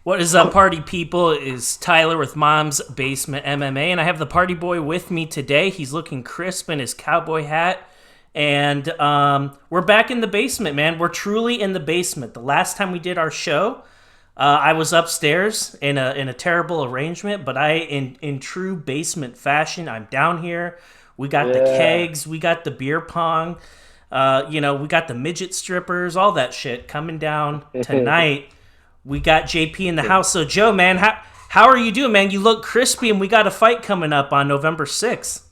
What is up, party people? Is Tyler with Mom's Basement MMA, and I have the party boy with me today. He's looking crisp in his cowboy hat, and we're back in the basement, man. We're truly in the basement. The last time we did our show, I was upstairs in a terrible arrangement, but in true basement fashion, I'm down here. We got the Yeah. kegs, we got the beer pong, we got the midget strippers, all that shit coming down tonight. We got JP in the house. So Joe, man, how are you doing, man? You look crispy, and we got a fight coming up on November 6th.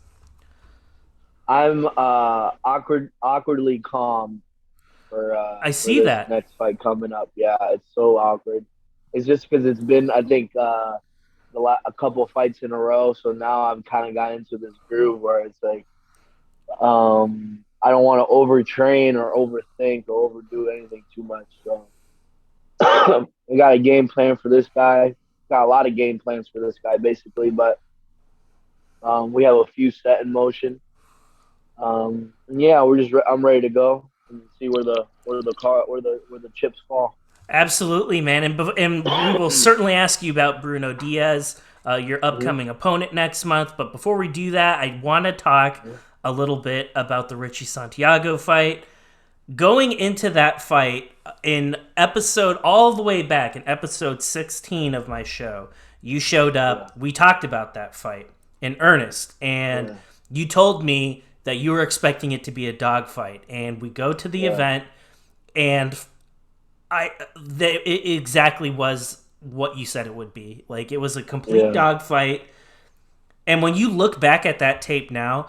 I'm awkwardly calm I for see this that. next fight coming up. Yeah, it's so awkward. It's just because it's been, I think, a couple fights in a row. So now I've kind of got into this groove where it's like, I don't want to overtrain or overthink or overdo anything too much. So I got a game plan for this guy. Got a lot of game plans for this guy, basically, but we have a few set in motion. And yeah, I'm ready to go and see where the chips fall. Absolutely, man, and we will certainly ask you about Bruno Diaz, your Mhm. upcoming opponent next month. But before we do that, I want to talk a little bit about the Richie Santiago fight. Going into that fight in episode all the way back in episode 16 of my show, you showed Yeah, up. We talked about that fight in earnest, and yeah, you told me that you were expecting it to be a dogfight. And we go to the yeah, event, and it exactly was what you said it would be. Like, it was a complete yeah. dogfight. And when you look back at that tape now,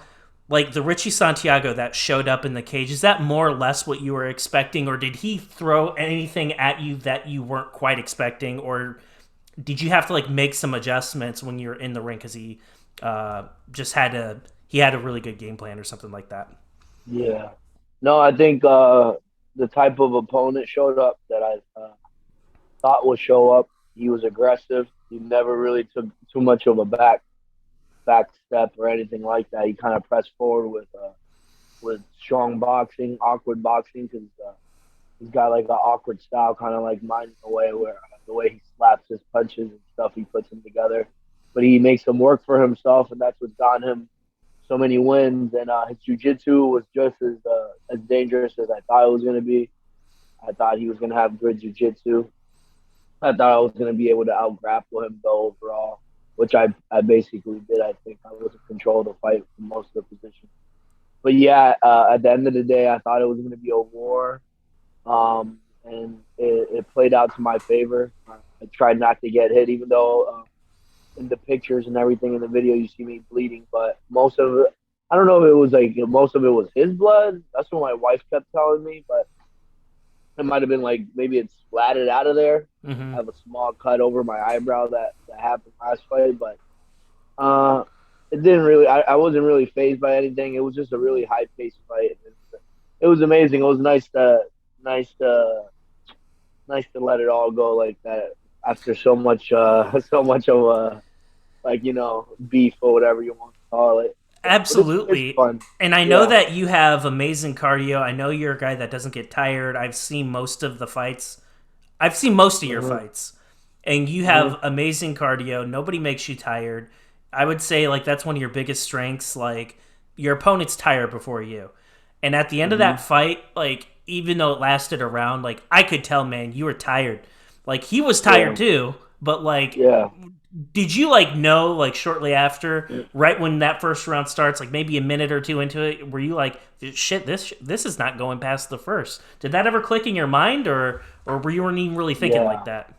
like the Richie Santiago that showed up in the cage, is that more or less what you were expecting, or did he throw anything at you that you weren't quite expecting, or did you have to like make some adjustments when you were in the ring because just had to he had a really good game plan or something like that? Yeah. No, I think the type of opponent showed up that I thought would show up. He was aggressive. He never really took too much of a back step or anything like that. He kind of pressed forward with strong boxing, awkward boxing, because he's got like an awkward style, kind of like mine in a way where the way he slaps his punches and stuff, he puts them together. But he makes them work for himself, and that's what's gotten him so many wins. And his jujitsu was just as dangerous as I thought it was going to be. I thought he was going to have good jujitsu. I thought I was going to be able to out grapple him though overall, which I basically did. I think I was in control of the fight for most of the positions. But yeah, at the end of the day, I thought it was going to be a war, and it played out to my favor. I tried not to get hit, even though in the pictures and everything in the video you see me bleeding. But most of it, I don't know if it was like most of it was his blood. That's what my wife kept telling me, but it might have been like maybe it splatted out of there. Mm-hmm. I have a small cut over my eyebrow that happened last fight, but uh, it didn't really. I wasn't really phased by anything. It was just a really high paced fight. It was amazing. It was nice to nice to let it all go like that after so much so much of a like beef or whatever you want to call it. But it's Absolutely. fun. And I know Yeah. that you have amazing cardio. I know you're a guy that doesn't get tired. I've seen most of the fights. I've seen most of your Hmm. fights. And you Hmm. have amazing cardio. Nobody makes you tired. I would say like that's one of your biggest strengths. Like your opponent's tired before you. And at the end of that Hmm. fight, like even though it lasted a round, like I could tell, man, you were tired. Like he was tired Yeah. too, but like Yeah. did you like know like shortly after, right when that first round starts, like maybe a minute or two into it, were you like, shit, this is not going past the first? Did that ever click in your mind, or were you weren't even really thinking like Yeah. that?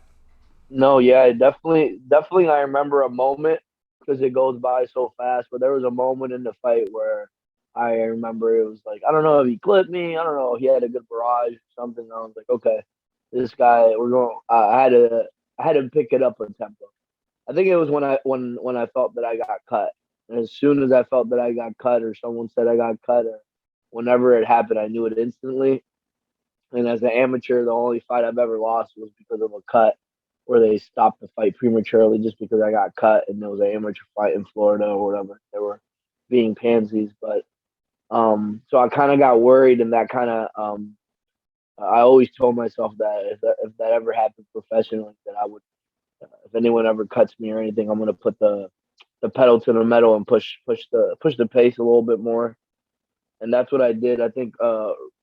No, yeah, definitely. I remember a moment because it goes by so fast. But there was a moment in the fight where I remember it was like I don't know if he clipped me. I don't know. He had a good barrage or something. I was like, okay, this guy. We're going. I had to pick it up a tempo. I think it was when I felt that I got cut. And as soon as I felt that I got cut, or someone said I got cut, or whenever it happened, I knew it instantly. And as an amateur, the only fight I've ever lost was because of a cut where they stopped the fight prematurely just because I got cut and there was an amateur fight in Florida or whatever. They were being pansies. But so I kind of got worried and that kind of I always told myself that if that ever happened professionally, that I would anyone ever cuts me or anything, I'm gonna put the pedal to the metal and push the pace a little bit more. And that's what I did. I think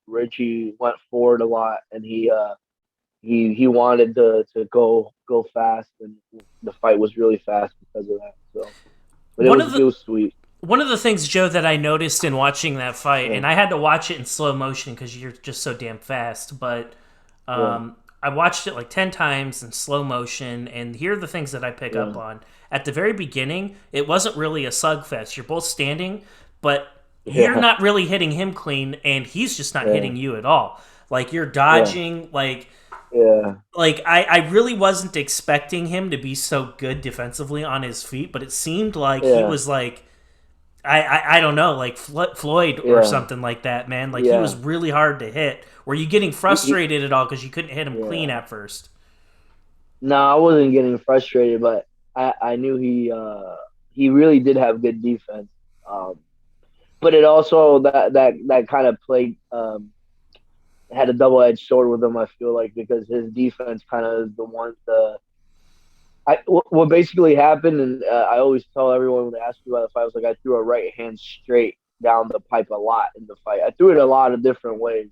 Richie went forward a lot, and he wanted to go fast, and the fight was really fast because of that. So, but it One was of it the was sweet. one of the things, Joe, that I noticed in watching that fight, Yeah, and I had to watch it in slow motion because you're just so damn fast, but yeah, I watched it like 10 times in slow motion, and here are the things that I pick up yeah, on. At the very beginning, it wasn't really a slugfest. You're both standing, but you're yeah, not really hitting him clean, and he's just not yeah, hitting you at all. Like, you're yeah, dodging, yeah, I really wasn't expecting him to be so good defensively on his feet, but it seemed like he yeah, was like I don't know, like Floyd or yeah, something like that, man. Like he was yeah. really hard to hit. Were you getting He frustrated at all because you couldn't hit him clean yeah. at first? No, I wasn't getting frustrated, but I knew he really did have good defense. Um, but it also that kind of played had a double edged sword with him. I feel like because his defense kind of is the one the what basically happened, and I always tell everyone when they ask me about the fight, I was like, I threw a right hand straight down the pipe a lot in the fight. I threw it a lot of different ways.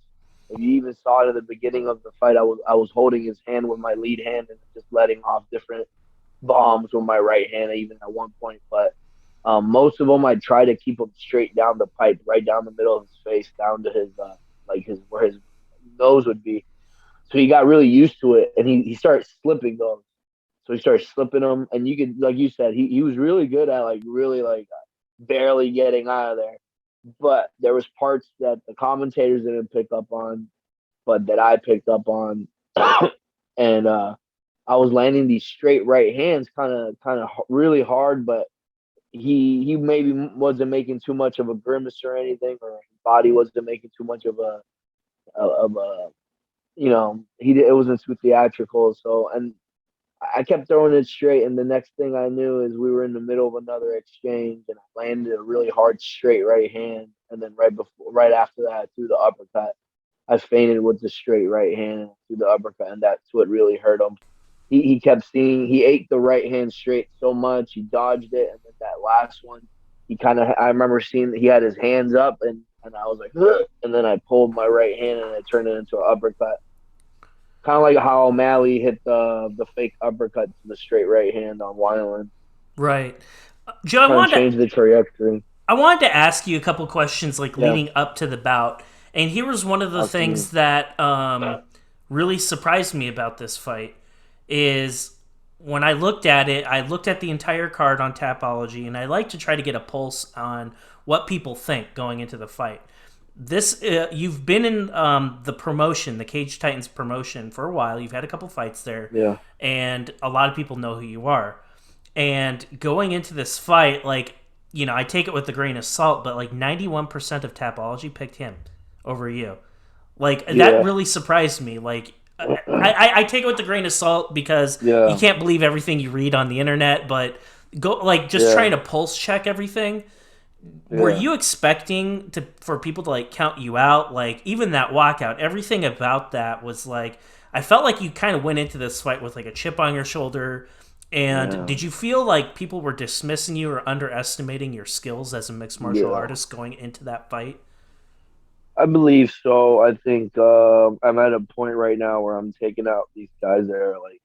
If you even saw it at the beginning of the fight, I was holding his hand with my lead hand and just letting off different bombs with my right hand, even at one point. But most of them, I try to keep them straight down the pipe, right down the middle of his face, down to his like his where his nose would be. So he got really used to it, and he started slipping those. So he started slipping them, and you could, like you said, he was really good at like really like barely getting out of there. But there was parts that the commentators didn't pick up on, but that I picked up on, and I was landing these straight right hands, kind of really hard, but he maybe wasn't making too much of a grimace or anything, or his body wasn't making too much of a it wasn't too theatrical. So and I kept throwing it straight, and the next thing I knew is we were in the middle of another exchange, and I landed a really hard straight right hand, and then right after that, I threw the uppercut. I feinted with the straight right hand and threw the uppercut, and that's what really hurt him. He kept seeing he ate the right hand straight so much he dodged it, and then that last one, he kind of I remember seeing he had his hands up, and I was like, ugh! And then I pulled my right hand and I turned it into an uppercut. Kind of like how O'Malley hit the fake uppercut to the straight right hand on Wyland, Right, Joe. trying to change the trajectory. I wanted to ask you a couple questions like Yeah, leading up to the bout, and here was one of the awesome. things that really surprised me about this fight is when I looked at it, I looked at the entire card on Tapology, and I like to try to get a pulse on what people think going into the fight. This you've been in the promotion, the Cage Titans promotion for a while. You've had a couple fights there, Yeah, and a lot of people know who you are. And going into this fight, like I take it with a grain of salt, but like 91% of Tapology picked him over you. Like that yeah, really surprised me. Like I take it with a grain of salt because you yeah, can't believe everything you read on the internet, but go like just yeah, trying to pulse check everything. Were yeah. you expecting for people to like count you out? Like even that walkout, everything about that was like I felt like you kind of went into this fight with like a chip on your shoulder. And Yeah, did you feel like people were dismissing you or underestimating your skills as a mixed martial yeah. artist going into that fight? I believe so. I think I'm at a point right now where I'm taking out these guys that are like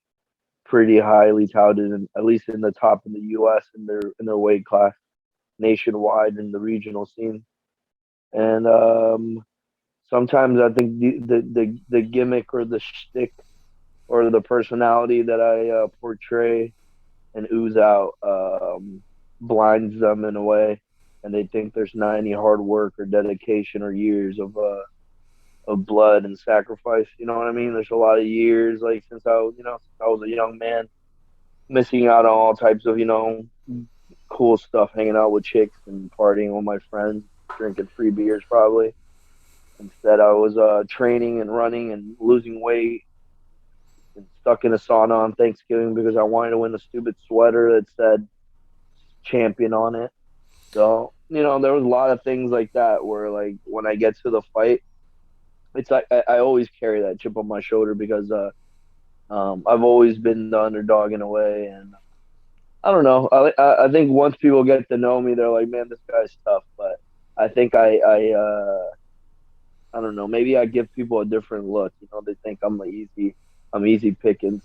pretty highly touted, and at least in the top in the U.S. in their weight class, nationwide in the regional scene. And sometimes I think the gimmick or the shtick or the personality that I portray and ooze out blinds them in a way, and they think there's not any hard work or dedication or years of blood and sacrifice. You know what I mean? There's a lot of years, like since I was a young man, missing out on all types of cool stuff, hanging out with chicks and partying with my friends, drinking free beers probably. Instead, I was training and running and losing weight and stuck in a sauna on Thanksgiving because I wanted to win a stupid sweater that said champion on it. So, there was a lot of things like that where like when I get to the fight, it's like I always carry that chip on my shoulder because I've always been the underdog in a way, and I don't know. I think once people get to know me, they're like, man, this guy's tough. But I think I don't know. Maybe I give people a different look. They think I'm easy pickings,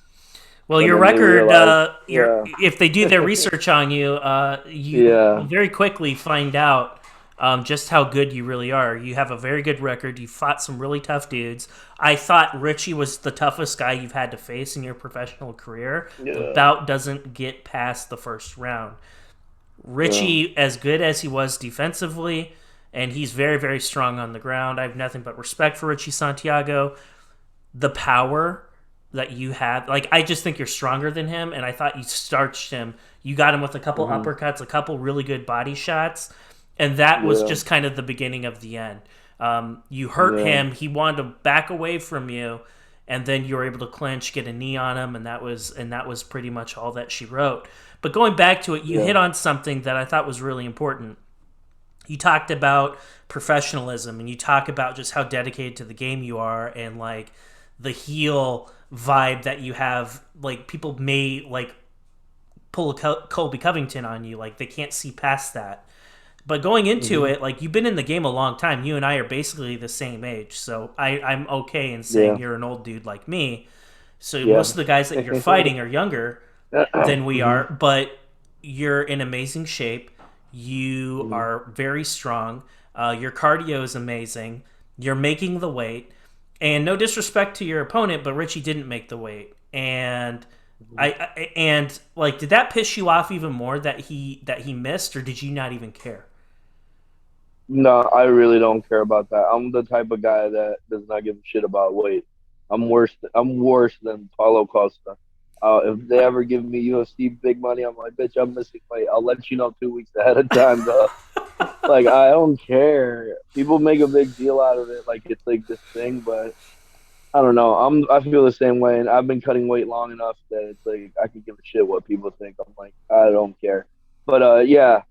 Well, but your then they record, realize, your yeah, if they do their research on you, you will yeah, very quickly find out just how good you really are. You have a very good record. You fought some really tough dudes. I thought Richie was the toughest guy you've had to face in your professional career. The yeah, bout doesn't get past the first round. yeah, Richie, as good as he was defensively, and he's very, very strong on the ground. I have nothing but respect for Richie Santiago. The power that you have, like, I just think you're stronger than him, and I thought you starched him. You got him with a couple hmm, uppercuts, a couple really good body shots, and that was yeah, just kind of the beginning of the end. You hurt yeah, him. He wanted to back away from you, and then you were able to clinch, get a knee on him, and that was pretty much all that she wrote. But going back to it, you yeah, hit on something that I thought was really important. You talked about professionalism, and you talk about just how dedicated to the game you are, and like the heel vibe that you have. Like, people may like pull a Colby Covington on you, like they can't see past that. But going into hmm, it, like, you've been in the game a long time. You and I are basically the same age, so I'm okay in saying yeah, you're an old dude like me. So most yeah, of the guys that you're fighting are younger than we hmm, are, but you're in amazing shape. You hmm, are very strong. Your cardio is amazing. You're making the weight. And no disrespect to your opponent, but Richie didn't make the weight. And hmm. and like, did that piss you off even more that he missed, or did you not even care? No, I really don't care about that. I'm the type of guy that does not give a shit about weight. I'm worse than Paulo Costa. If they ever give me UFC big money, I'm like, bitch, I'm missing weight. I'll let you know 2 weeks ahead of time, though. Like, I don't care. People make a big deal out of it, like it's like this thing, but I don't know. I feel the same way, and I've been cutting weight long enough that it's like I can give a shit what people think. I'm like, I don't care. But yeah,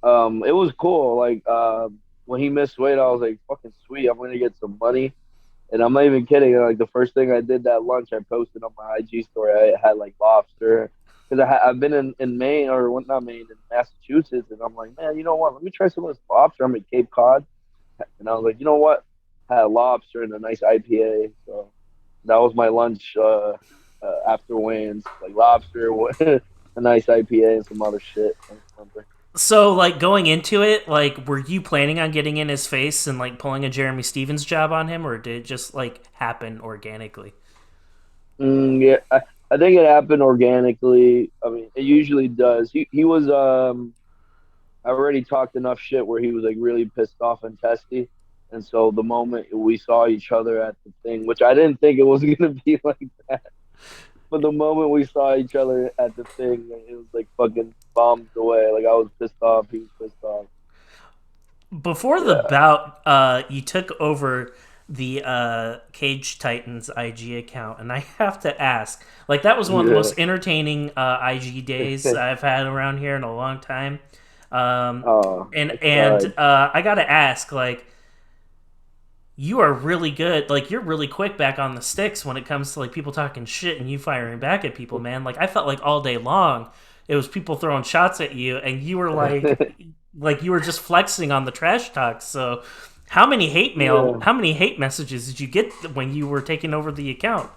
it was cool. Like when he missed weight, I was like, fucking sweet. I'm gonna get some money, and I'm not even kidding. Like the first thing I did that lunch, I posted on my IG story. I had like lobster because I've been in Maine or not Maine in Massachusetts, and I'm like, man, you know what? Let me try some of this lobster. I'm in Cape Cod, and I was like, you know what? Had a lobster and a nice IPA, so that was my lunch after weigh-ins, like lobster, a nice IPA, and some other shit. I don't remember. So, like, going into it, like, were you planning on getting in his face and like pulling a Jeremy Stevens job on him, or did it just like happen organically? Yeah, I think it happened organically. I mean, it usually does. He was I already talked enough shit where he was like really pissed off and testy. And so the moment we saw each other at the thing, which I didn't think it was gonna be like that, but the moment we saw each other at the thing, it was like fucking bombs away. Like I was pissed off, he was pissed off. Before the Yeah, bout, you took over the Cage Titans IG account, and I have to ask, like, that was one of the yeah. most entertaining IG days I've had around here in a long time. Um, Oh, and I and tried. I gotta ask, like, you are really good. Like, you're really quick back on the sticks when it comes to like people talking shit and you firing back at people, man. Like, I felt like all day long it was people throwing shots at you, and you were like you were just flexing on the trash talk. So, Yeah, how many hate messages did you get when you were taking over the account?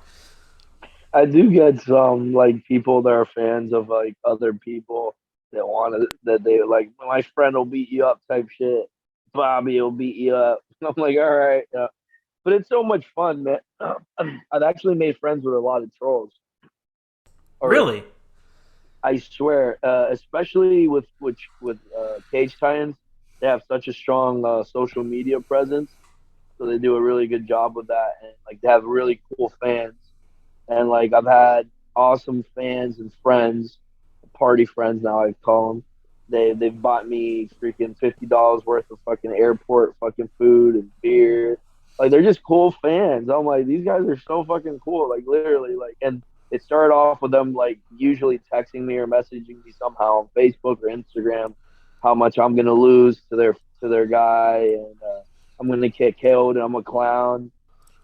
I do get some like people that are fans of like other people that want to that they like my friend will beat you up type shit. Bobby will beat you up. I'm like, all right, yeah. But it's so much fun, man. I've actually made friends with a lot of trolls, or Really? I swear, especially with Cage Titans, they have such a strong social media presence, so they do a really good job with that, and like they have really cool fans, and like I've had awesome fans and friends, party friends now I call them. They've bought me freaking $50 worth of fucking airport fucking food and beer. Like they're just cool fans. I'm like these guys are so fucking cool. Like literally like and it started off with them like usually texting me or messaging me somehow on Facebook or Instagram how much I'm gonna lose to their guy and I'm gonna get killed and I'm a clown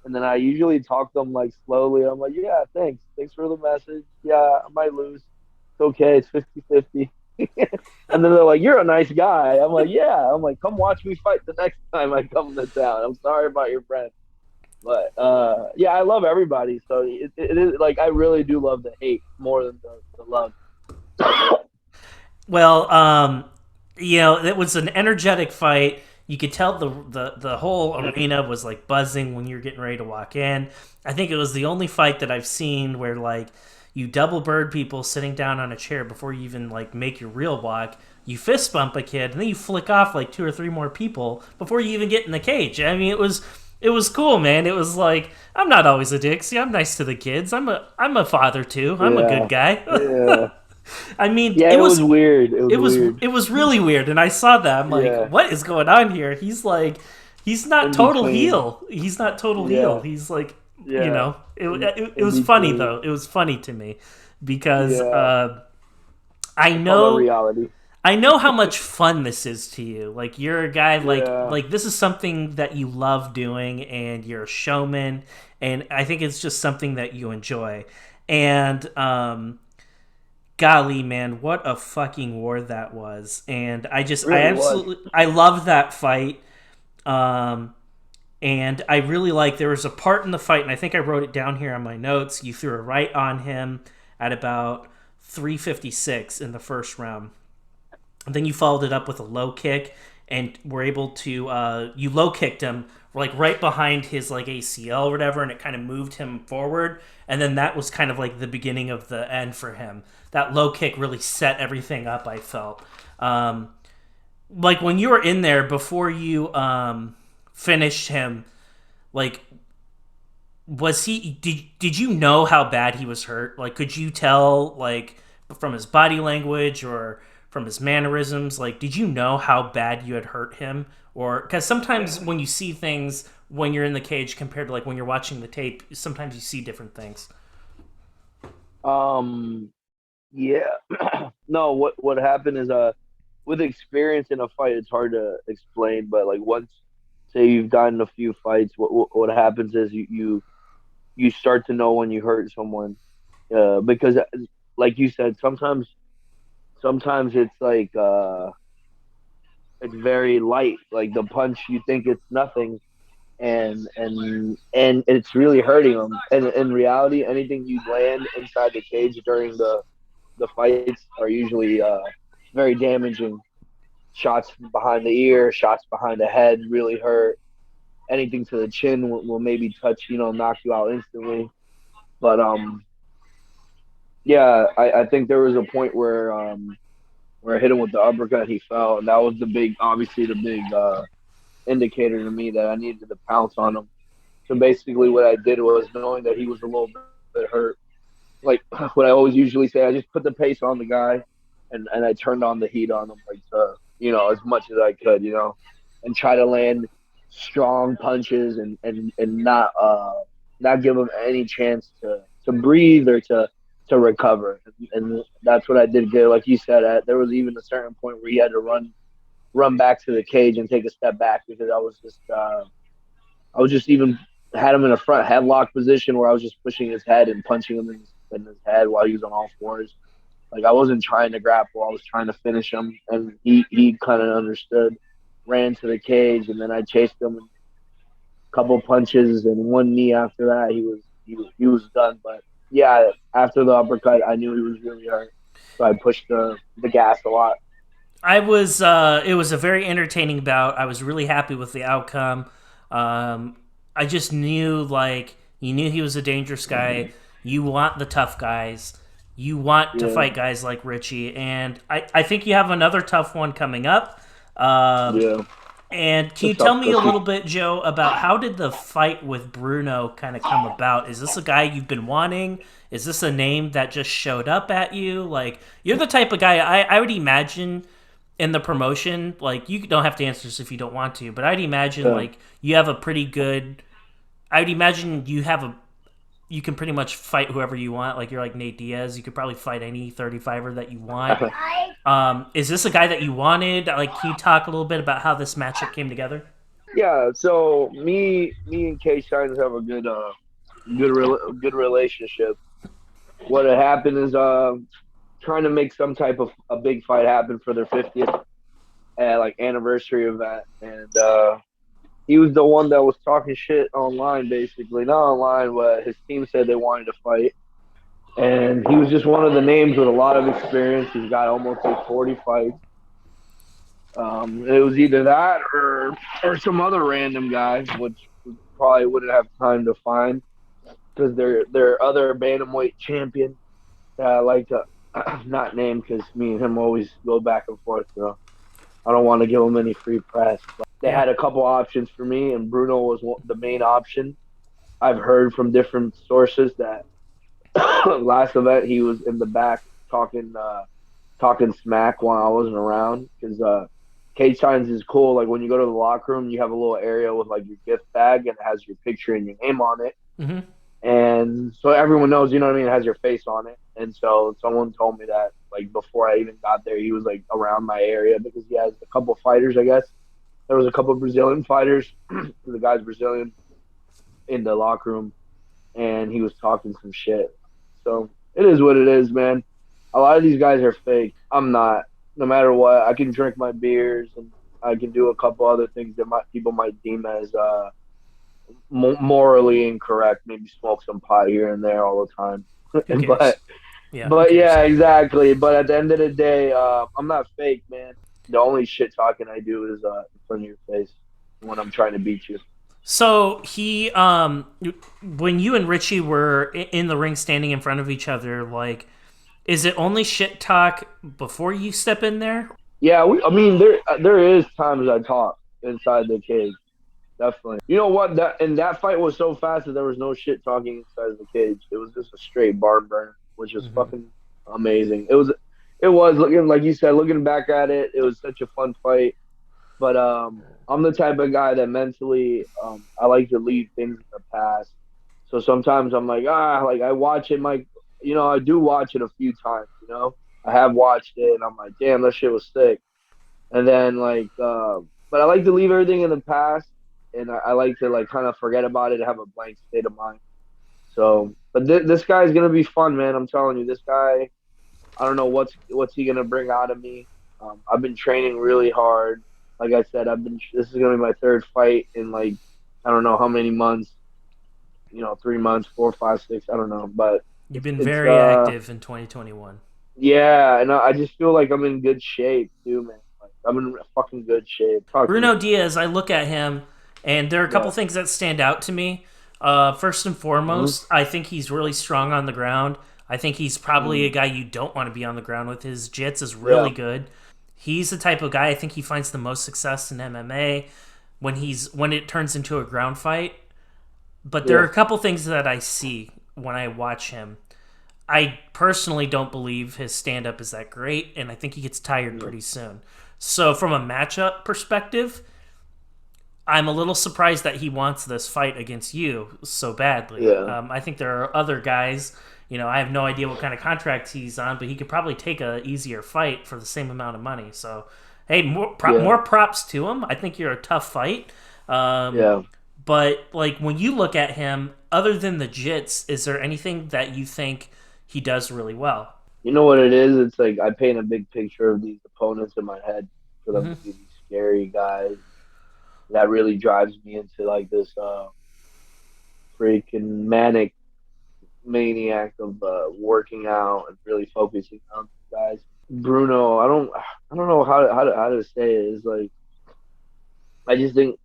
and then I usually talk to them like slowly. I'm like, yeah, thanks. Thanks for the message. Yeah, I might lose. It's okay. It's 50-50. And then they're like, "You're a nice guy." I'm like, "Yeah." I'm like, "Come watch me fight the next time I come to town." I'm sorry about your friend, but yeah, I love everybody. So it is like I really do love the hate more than the love. Well, it was an energetic fight. You could tell the whole arena was like buzzing when you're getting ready to walk in. I think it was the only fight that I've seen where like you double bird people sitting down on a chair before you even like make your real walk. You fist bump a kid and then you flick off like two or three more people before you even get in the cage. I mean, it was cool, man. It was like I'm not always a dick. See, I'm nice to the kids. I'm a father too. I'm a good Yeah, guy. yeah, I mean, yeah. it It was was weird. It was it was weird. it was really weird, and I saw that. I'm like, Yeah, what is going on here? He's like, he's not in total between. heel. He's not total heel. Yeah, He's like, yeah, it in was funny between. though. It was funny to me because Yeah, I I call that know reality. I know how much fun this is to you. Like you're a guy Yeah, like this is something that you love doing, and you're a showman, and I think it's just something that you enjoy. And golly, man, what a fucking war that was. And it I really was. absolutely I love that fight. um and I really like, there was a part in the fight, and I think I wrote it down here on my notes. You threw a right on him at about 356 in the first round, and then you followed it up with a low kick, and were able to you low kicked him like right behind his like ACL or whatever, and it kind of moved him forward. And then that was kind of like the beginning of the end for him. That low kick really set everything up, I felt. Um, like when you were in there before you finished him, like was he did you know how bad he was hurt? Like could you tell like from his body language or from his mannerisms, like did you know how bad you had hurt him? Or cuz sometimes when you see things when you're in the cage compared to like when you're watching the tape, sometimes you see different things. Um, yeah. No, what happened is with experience in a fight, it's hard to explain. But like once, say you've gotten a few fights, what happens is you start to know when you hurt someone. Because like you said, sometimes it's like it's very light. Like the punch, you think it's nothing, and it's really hurting them. And in reality, anything you land inside the cage during the fights are usually very damaging. Shots behind the ear, shots behind the head really hurt. Anything to the chin will maybe touch, knock you out instantly. But yeah, I think there was a point where I hit him with the uppercut, he fell, and that was obviously the big indicator to me that I needed to pounce on him. So basically, what I did was knowing that he was a little bit hurt, like what I always usually say, I just put the pace on the guy, and I turned on the heat on him, like as much as I could, and try to land strong punches and not give him any chance to breathe or to recover. And that's what I did good. Like you said, there was even a certain point where he had to run back to the cage and take a step back because I was just even had him in a front headlock position where I was just pushing his head and punching him in his head while he was on all fours. Like I wasn't trying to grapple, I was trying to finish him, and he kind of understood. Ran to the cage, and then I chased him a couple punches and one knee. After that, he was done. But yeah, after the uppercut, I knew he was really hurt, so I pushed the gas a lot. It was a very entertaining bout. I was really happy with the outcome. Um, I just knew, like, you knew he was a dangerous guy. You want the tough guys. You want to Yeah, fight guys like Richie. And I think you have another tough one coming up. Um, yeah, and can it's you a tell tough me a cookie. little bit, Joe, about how did the fight with Bruno kind of come about? Is this a guy you've been wanting? Is this a name that just showed up at you? Like, you're the type of guy I would imagine in the promotion. Like, you don't have to answer this if you don't want to, but I'd imagine, Yeah. like, you have a pretty good. I would imagine you can pretty much fight whoever you want. Like, you're like Nate Diaz. You could probably fight any 35er that you want. Is this a guy that you wanted? Like, can you talk a little bit about how this matchup came together? Yeah, so me and K Shines have a good relationship. what had happened is trying to make some type of a big fight happen for their 50th like anniversary event, and he was the one that was talking shit online, basically not online, but his team said they wanted to fight, and he was just one of the names with a lot of experience. He's got almost like 40 fights. It was either that or some other random guy, which we probably wouldn't have time to find because they're other bantamweight champion that I like to not name because me and him always go back and forth. So I don't want to give them any free press. But they Yeah. had a couple options for me, and Bruno was the main option. I've heard from different sources that last event he was in the back talking talking smack while I wasn't around because cage signs is cool. Like when you go to the locker room, you have a little area with like your gift bag and it has your picture and your name on it. Mm-hmm. And so everyone knows, you know what I mean, it has your face on it. And so someone told me that like before I even got there, he was like around my area because he has a couple fighters, I guess. There was a couple Brazilian fighters. The guy's Brazilian in the locker room, and he was talking some shit. So it is what it is, man. A lot of these guys are fake. I'm not. No matter what, I can drink my beers and I can do a couple other things that people might deem as morally incorrect. Maybe smoke some pot here and there all the time. Who cares? but Yeah, who but cares? yeah, exactly. But at the end of the day, I'm not fake, man. The only shit talking I do is in front of your face when I'm trying to beat you. So he, when you and Richie were in the ring, standing in front of each other, like, is it only shit talk before you step in there? Yeah, I mean, there is times I talk inside the cage. Definitely. You know what? That fight was so fast that there was no shit talking inside the cage. It was just a straight barn burner, which was Mm-hmm. fucking amazing. It was looking like you said, looking back at it, it was such a fun fight. But I'm the type of guy that mentally I like to leave things in the past. So sometimes I'm like I watch it, I do watch it a few times. I have watched it, and I'm like, damn, that shit was sick. And then but I like to leave everything in the past, and I like to like kind of forget about it and have a blank state of mind. So, but this guy's gonna be fun, man. I'm telling you, this guy. I don't know what's he gonna bring out of me. I've been training really hard. Like I said, This is gonna be my third fight in like I don't know how many months. 3 months, 4, 5, 6. I don't know, but You've it's been it's very active in 2021. yeah, and I just feel like I'm in good shape too, man. Like I'm in fucking good shape. Talk to me. Bruno Diaz, I look at him, and there are a couple Yeah. things that stand out to me. First and Mm-hmm. foremost, I think he's really strong on the ground. I think he's probably a Mm. guy you don't want to be on the ground with. His jits is really Yeah. good. He's the type of guy I think he finds the most success in MMA when it turns into a ground fight. But there are Yeah. a couple things that I see when I watch him. I personally don't believe his stand up is that great, and I think he gets tired Yeah. pretty soon. So, from a matchup perspective, I'm a little surprised that he wants this fight against you so badly. Yeah. I think there are other guys. I have no idea what kind of contract he's on, but he could probably take a easier fight for the same amount of money. So, hey, Yeah. more props to him. I think you're a tough fight. Um, Yeah. but like when you look at him, other than the jits, is there anything that you think he does really well? You know what it is? It's like I paint a big picture of these opponents in my head for them Hmm. to be these scary guys. That really drives me into like this freaking manic maniac of working out and really focusing on these guys. Bruno, I don't know how to say it. It's like I just think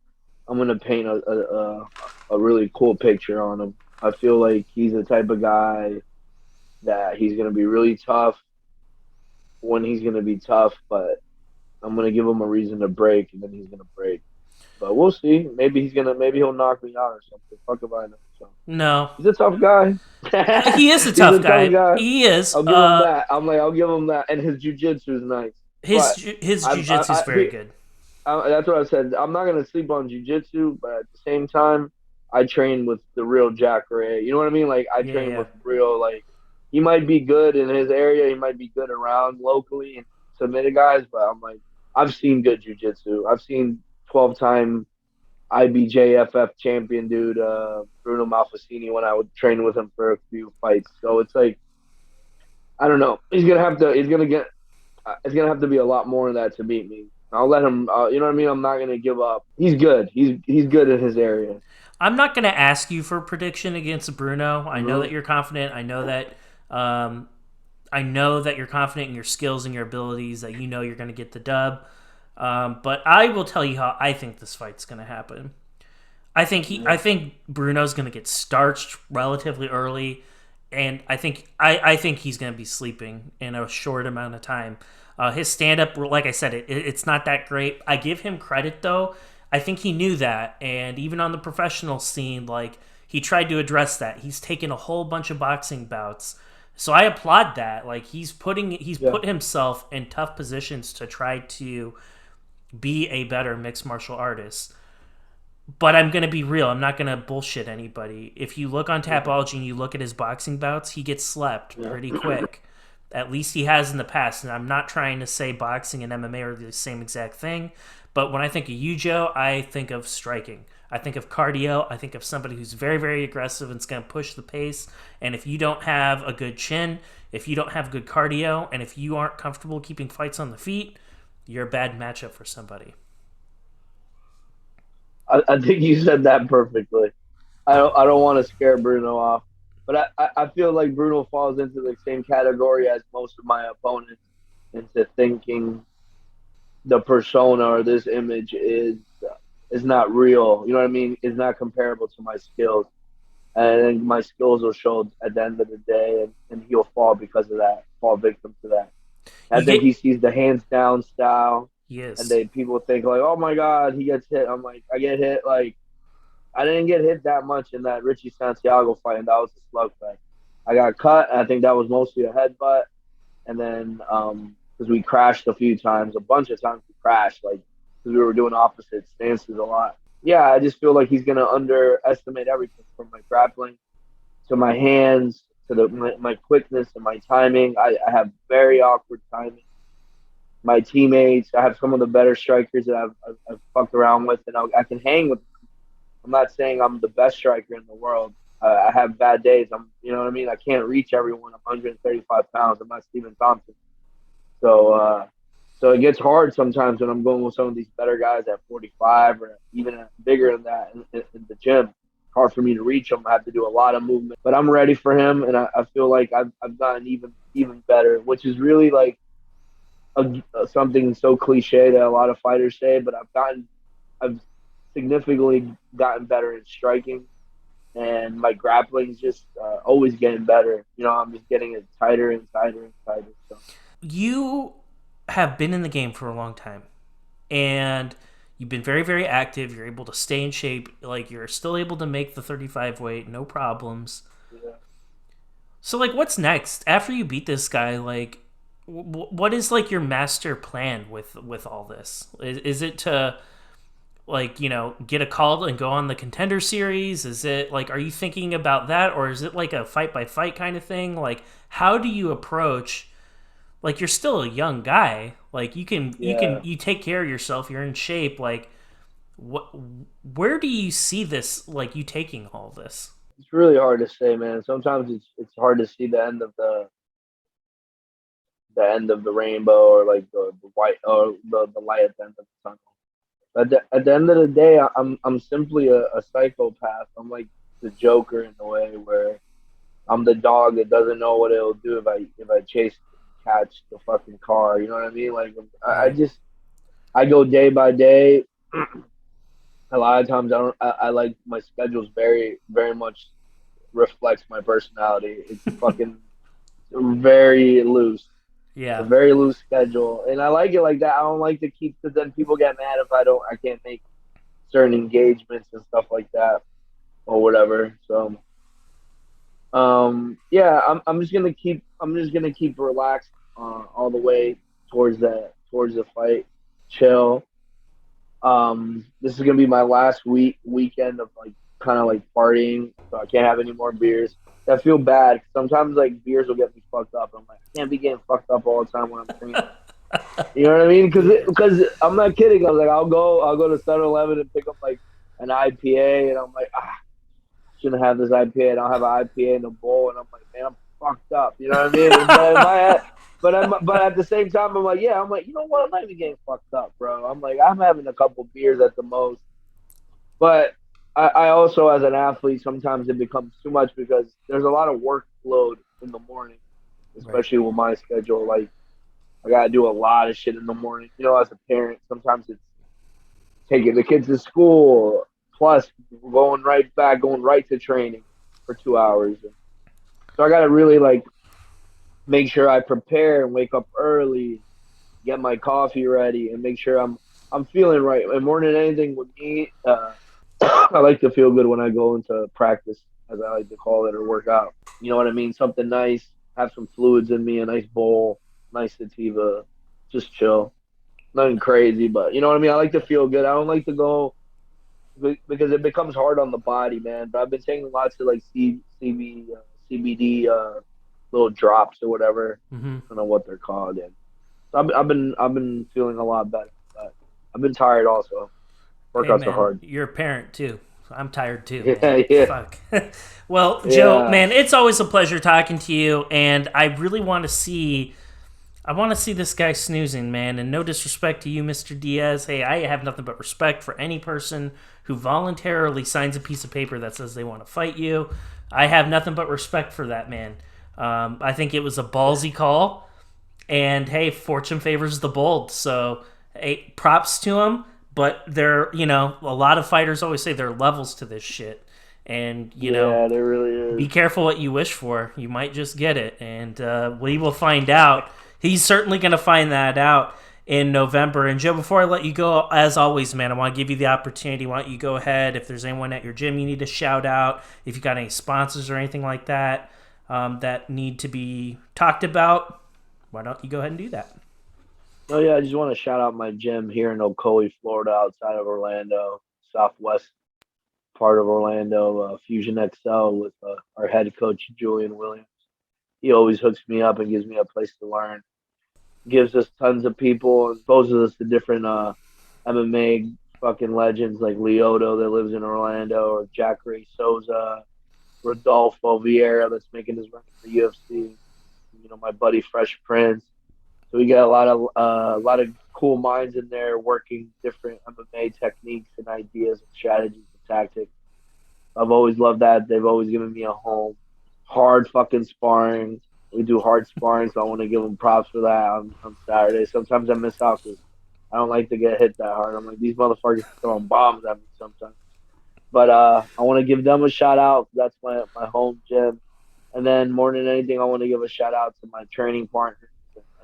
I'm gonna paint a really cool picture on him. I feel like he's the type of guy that he's gonna be really tough when he's gonna be tough, but I'm gonna give him a reason to break, and then he's gonna break. But we'll see. Maybe he'll knock me out or something. Fuck if I know. So No, he's a tough guy. he is a He's tough a tough guy. guy. He is. I'll give him that. I'll give him that, and his jujitsu is nice. But His I, jujitsu is very good. that's what I said. I'm not gonna sleep on jujitsu, but at the same time, I train with the real Jack Ray. You know what I mean? Like I Yeah, train yeah. with real like. He might be good in his area. He might be good around locally and submitted guys, but I'm like, I've seen good jujitsu. I've seen 12-time IBJFF champion dude, Bruno Malfacini, when I would train with him for a few fights. So it's like I don't know. He's gonna have to. He's gonna get. It's gonna have to be a lot more of that to beat me. I'll let him. You know what I mean? I'm not gonna give up. He's good. He's good in his area. I'm not going to ask you for a prediction against Bruno. I know that Hmm. you're confident. Um, I know that you're confident in your skills and your abilities. That you know you're going to get the dub. But I will tell you how I think this fight's going to happen. I Yeah. think Bruno's going to get starched relatively early, and I think he's going to be sleeping in a short amount of time. His stand up, like I said, it's not that great. I give him credit though. I think he knew that, and even on the professional scene, like he tried to address that. He's taken a whole bunch of boxing bouts, so I applaud that. Like he's Yeah. put himself in tough positions to try to be a better mixed martial artist. But I'm gonna be real. I'm not gonna bullshit anybody. If you look on Yeah. Tapology and you look at his boxing bouts, he gets slept Yeah. pretty quick. At least he has in the past. And I'm not trying to say boxing and MMA are the same exact thing. But when I think of you, Joe, I think of striking. I think of cardio. I think of somebody who's very, very aggressive and is going to push the pace. And if you don't have a good chin, if you don't have good cardio, and if you aren't comfortable keeping fights on the feet, you're a bad matchup for somebody. I think you said that perfectly. I don't want to scare Bruno off, but I feel like Bruno falls into the same category as most of my opponents into thinking the persona or this image is not real. You know what I mean? Is not comparable to my skills, and my skills will show at the end of the day, and he'll fall because of that, fall victim to that. I You think get he sees the hands down style, and yes. they people think like, oh my god, he gets hit. I'm like, I get hit like I didn't get hit that much in that Richie Santiago fight, and that was a slugfest. I got cut, and I think that was mostly a headbutt, and then because we crashed a few times, a bunch of times we crashed, like because we were doing opposite stances a lot. Yeah, I just feel like he's gonna underestimate everything from my grappling to my hands to my quickness and my timing. I have very awkward timing. My teammates, I have some of the better strikers that I've fucked around with, and I can hang with. I'm not saying I'm the best striker in the world. I have bad days. You know what I mean. I can't reach everyone. I'm 135 pounds. I'm not Stephen Thompson. So, so it gets hard sometimes when I'm going with some of these better guys at 45 or even bigger than that in the gym. Hard for me to reach them. I have to do a lot of movement, but I'm ready for him, and I feel like I've gotten even better, which is really like something so cliche that a lot of fighters say. But I've significantly gotten better in striking, and my grappling's just always getting better. You know, I'm just getting it tighter and tighter and tighter. So You have been in the game for a long time, and you've been very, very active. You're able to stay in shape. Like you're still able to make the 35 weight, no problems. yeah. So like, what's next after you beat this guy? Like, what is like your master plan with all this? Is it to like get a call and go on the contender series? Is it like are you thinking about that, or is it like a fight by fight kind of thing? Like, how do you approach like you're still a young guy, like Yeah, you take care of yourself, you're in shape, like what where do you see this, like you taking all this? it's really hard to say, man. Sometimes it's hard to see the end of the rainbow or like the white or the light at the end of the tunnel. At the end of the day, I'm simply a psychopath. I'm like the Joker in a way where I'm the dog that doesn't know what it'll do if I chase catch the fucking car. You know what I mean? Like I Right. just I go day by day. A lot of times I like my schedule's very much reflects my personality. It's fucking very loose. It's a Yeah. very loose schedule, and I like it like that. I don't like to keep because then people get mad if I can't make certain engagements and stuff like that or whatever. So yeah, I'm just gonna keep relaxed all the way towards the fight, chill. This is gonna be my last weekend of like kind of like partying, so I can't have any more beers. I feel bad. Sometimes like beers will get me fucked up. I'm like, I can't be getting fucked up all the time when I'm training. You know what I mean? Yeah. Because I'm not kidding. I was like, I'll go to 7-Eleven and pick up like an IPA, and I'm like, shouldn't have this IPA. And I'll have an IPA in a bowl, and I'm like, man, fucked up. You know what I mean? But in my head, but at the same time, I'm like, yeah, I'm like, you know what? I'm not even getting fucked up, bro. I'm like, I'm having a couple beers at the most. But I also, as an athlete, sometimes it becomes too much because there's a lot of workload in the morning, Right. especially with my schedule. Like, I gotta do a lot of shit in the morning. You know, as a parent, sometimes it's taking the kids to school, plus going right to training for 2 hours. So I gotta really like make sure I prepare and wake up early, get my coffee ready, and make sure I'm feeling right. And more than anything, with me, I like to feel good when I go into practice, as I like to call it, or work out. You know what I mean? Something nice, have some fluids in me, a nice bowl, nice sativa, just chill. Nothing crazy, but you know what I mean. I like to feel good. I don't like to go because it becomes hard on the body, man. But I've been taking lots of like CBD little drops or whatever. Mm-hmm. I don't know what they're called, and so I've been feeling a lot better. But I've been tired also. Hey, Workouts are man, hard. you're a parent too. I'm tired too, man. Yeah, yeah, Fuck. Well, Joe, yeah. man, it's always a pleasure talking to you, and I really want to see. I want to see this guy snoozing, man. And no disrespect to you, Mr. Diaz. Hey, I have nothing but respect for any person who voluntarily signs a piece of paper that says they want to fight you. I have nothing but respect for that, man. I think it was a ballsy call, and hey, fortune favors the bold. So, hey, props to him. But a lot of fighters always say there are levels to this shit, and Yeah, there really be is. careful what you wish for. You might just get it, and we will find out. He's certainly going to find that out in November. And Joe, before I let you go, as always, man, I want to give you the opportunity. Why don't you go ahead? If there's anyone at your gym you need to shout out, if you got any sponsors or anything like that that need to be talked about, why don't you go ahead and do that? Oh yeah, I just want to shout out my gym here in Ocoee, Florida, outside of Orlando, southwest part of Orlando, Fusion XL with our head coach Julian Williams. He always hooks me up and gives me a place to learn. Gives us tons of people, exposes us to different MMA fucking legends like Lyoto that lives in Orlando, or Jack Ray Souza, Rodolfo Vieira that's making his run in the UFC. You know, my buddy Fresh Prince. So we got a lot of cool minds in there working different MMA techniques and ideas and strategies and tactics. I've always loved that. They've always given me a home. Hard fucking sparring. We do hard sparring, so I want to give them props for that on Saturday. Sometimes I miss out because I don't like to get hit that hard. I'm like, these motherfuckers throwing bombs at me sometimes. But I want to give them a shout out. That's my home gym. And then more than anything, I want to give a shout out to my training partners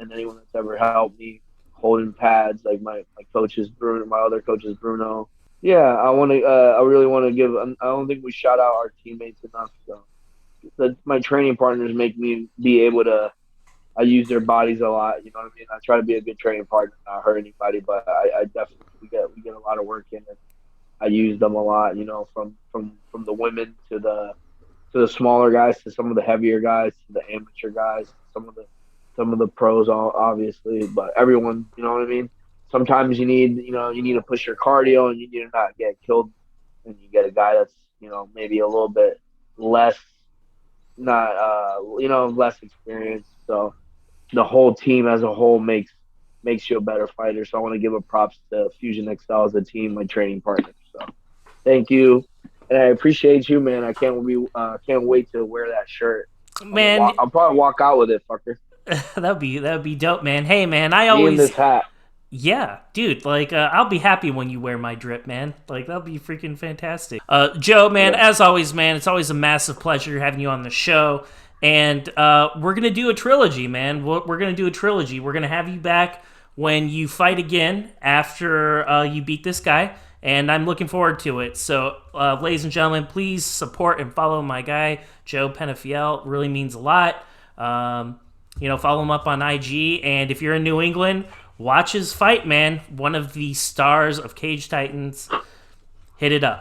and anyone that's ever helped me holding pads, like my coaches, Bruno, my other coaches, Bruno. Yeah, I really want to give. I don't think we shout out our teammates enough. So my training partners make me be able to. I use their bodies a lot. You know what I mean? I try to be a good training partner, not hurt anybody, but I definitely we get a lot of work in, and I use them a lot. You know, from the women to the smaller guys, to some of the heavier guys, to the amateur guys, some of the pros, obviously, but everyone, you know what I mean. Sometimes you need to push your cardio and you need to not get killed, and you get a guy that's maybe a little bit less, not less experienced. So the whole team as a whole makes you a better fighter. So I want to give a props to Fusion XL as a team, my training partner. So thank you, and I appreciate you, man. I can't wait to wear that shirt. Man, I'll probably walk out with it, fucker. that'd be dope, man. Hey, man, I Me in always this hat. Yeah, dude, like I'll be happy when you wear my drip, man. Like that'll be freaking fantastic. Joe, man, Yeah. as always, man, it's always a massive pleasure having you on the show. And we're gonna do a trilogy, man. We're gonna do a trilogy. We're gonna have you back when you fight again after you beat this guy, and I'm looking forward to it. So, ladies and gentlemen, please support and follow my guy Joe Penafiel. It really means a lot. Follow him up on IG, and if you're in New England, watch his fight, man. One of the stars of Cage Titans. Hit it up.